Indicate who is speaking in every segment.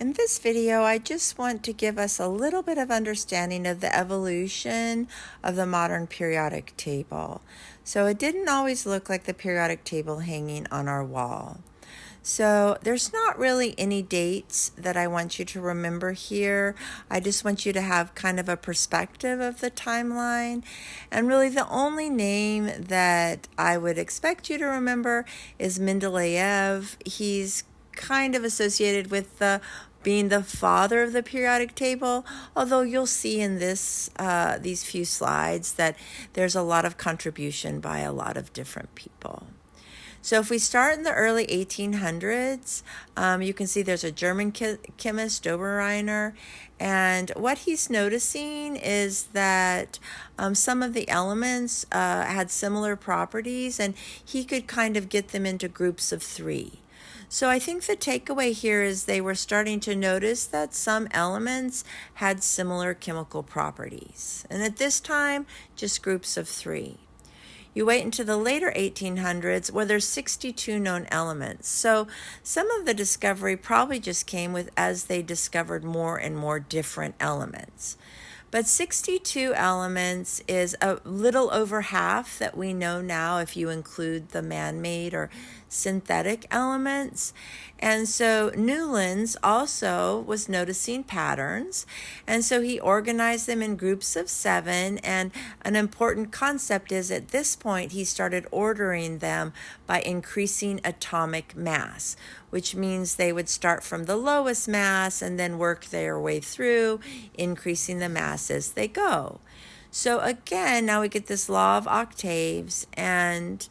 Speaker 1: In this video, I just want to give us a little bit of understanding of the evolution of the modern periodic table. So it didn't always look like the periodic table hanging on our wall. So there's not really any dates that I want you to remember here. I just want you to have kind of a perspective of the timeline. And really the only name that I would expect you to remember is Mendeleev. He's kind of associated with being the father of the periodic table, although you'll see in these few slides that there's a lot of contribution by a lot of different people. So if we start in the early 1800s, you can see there's a German chemist, Dobereiner, and what he's noticing is that some of the elements had similar properties, and he could kind of get them into groups of three. So I think the takeaway here is they were starting to notice that some elements had similar chemical properties. And at this time, just groups of three. You wait until the later 1800s where there's 62 known elements. So some of the discovery probably just came with as they discovered more and more different elements. But 62 elements is a little over half that we know now if you include the man-made or synthetic elements. And so Newlands also was noticing patterns, and so he organized them in groups of 7, and an important concept is at this point he started ordering them by increasing atomic mass, which means they would start from the lowest mass and then work their way through, increasing the mass as they go. So again, now we get this law of octaves, and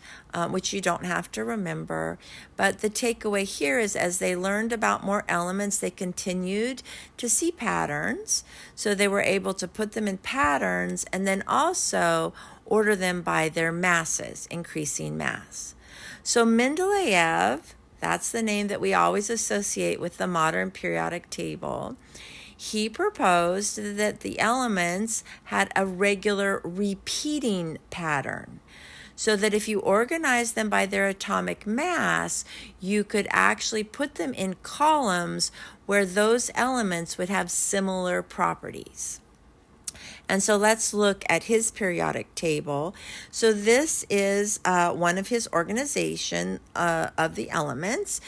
Speaker 1: which you don't have to remember. But the takeaway here is as they learned about more elements, they continued to see patterns. So they were able to put them in patterns and then also order them by their masses, increasing mass. So Mendeleev, that's the name that we always associate with the modern periodic table. He proposed that the elements had a regular repeating pattern, so that if you organize them by their atomic mass, you could actually put them in columns where those elements would have similar properties. And so let's look at his periodic table. So this is one of his organization of the elements.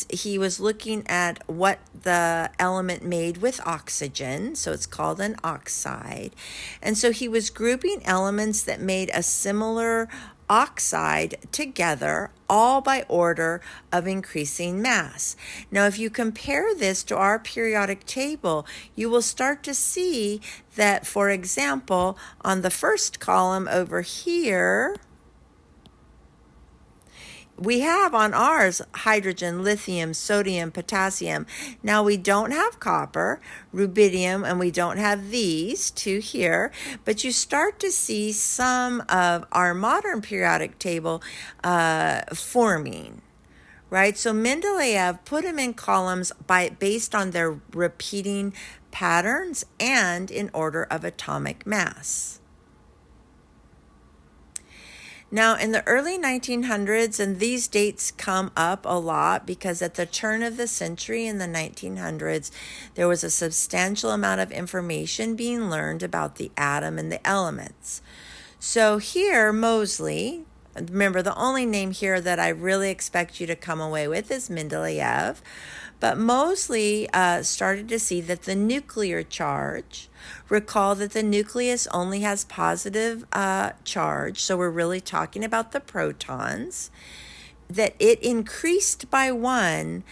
Speaker 1: He was looking at what the element made with oxygen. So it's called an oxide. And so he was grouping elements that made a similar oxide together, all by order of increasing mass. Now, if you compare this to our periodic table, you will start to see that, for example, on the first column over here, we have on ours hydrogen, lithium, sodium, potassium. Now we don't have copper, rubidium, and we don't have these two here, but you start to see some of our modern periodic table forming. Right? So Mendeleev put them in columns based on their repeating patterns and in order of atomic mass. Now, in the early 1900s, and these dates come up a lot because at the turn of the century in the 1900s, there was a substantial amount of information being learned about the atom and the elements. So here, Moseley, remember the only name here that I really expect you to come away with is Mendeleev, but Moseley started to see that the nuclear charge, recall that the nucleus only has positive charge, so we're really talking about the protons, that it increased by 1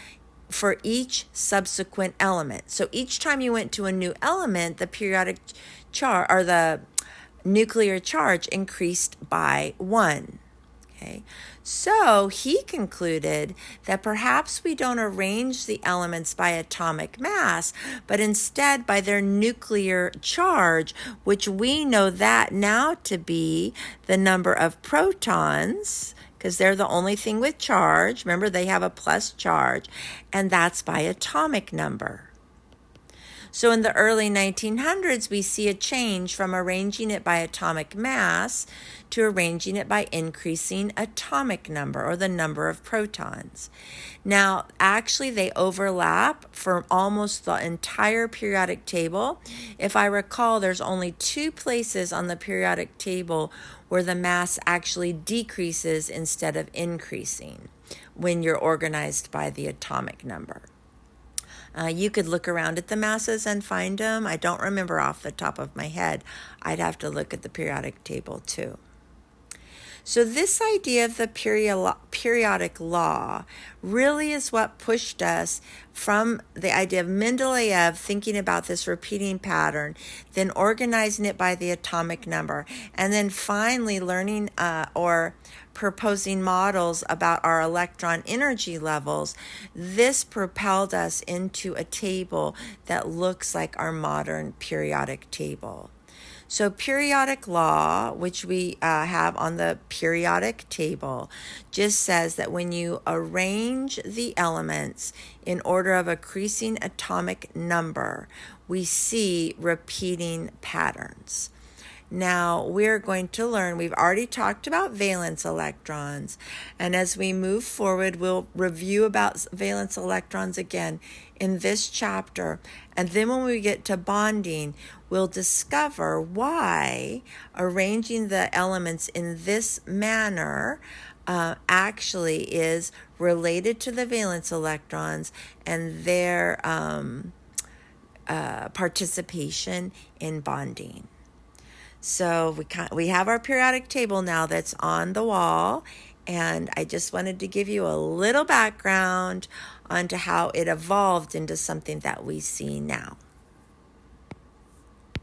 Speaker 1: for each subsequent element. So each time you went to a new element, the periodic charge or the nuclear charge increased by 1. Okay. So he concluded that perhaps we don't arrange the elements by atomic mass, but instead by their nuclear charge, which we know that now to be the number of protons, because they're the only thing with charge. Remember, they have a plus charge, and that's by atomic number. So in the early 1900s, we see a change from arranging it by atomic mass to arranging it by increasing atomic number, or the number of protons. Now, actually, they overlap for almost the entire periodic table. If I recall, there's only 2 places on the periodic table where the mass actually decreases instead of increasing when you're organized by the atomic number. You could look around at the masses and find them. I don't remember off the top of my head. I'd have to look at the periodic table too. So this idea of the periodic law really is what pushed us from the idea of Mendeleev thinking about this repeating pattern, then organizing it by the atomic number, and then finally learning or proposing models about our electron energy levels. This propelled us into a table that looks like our modern periodic table. So periodic law, which we have on the periodic table, just says that when you arrange the elements in order of increasing atomic number, we see repeating patterns. Now we're going to learn, we've already talked about valence electrons, and as we move forward, we'll review about valence electrons again in this chapter. And then when we get to bonding, we'll discover why arranging the elements in this manner actually is related to the valence electrons and their participation in bonding. So we have our periodic table now that's on the wall, and I just wanted to give you a little background onto how it evolved into something that we see now.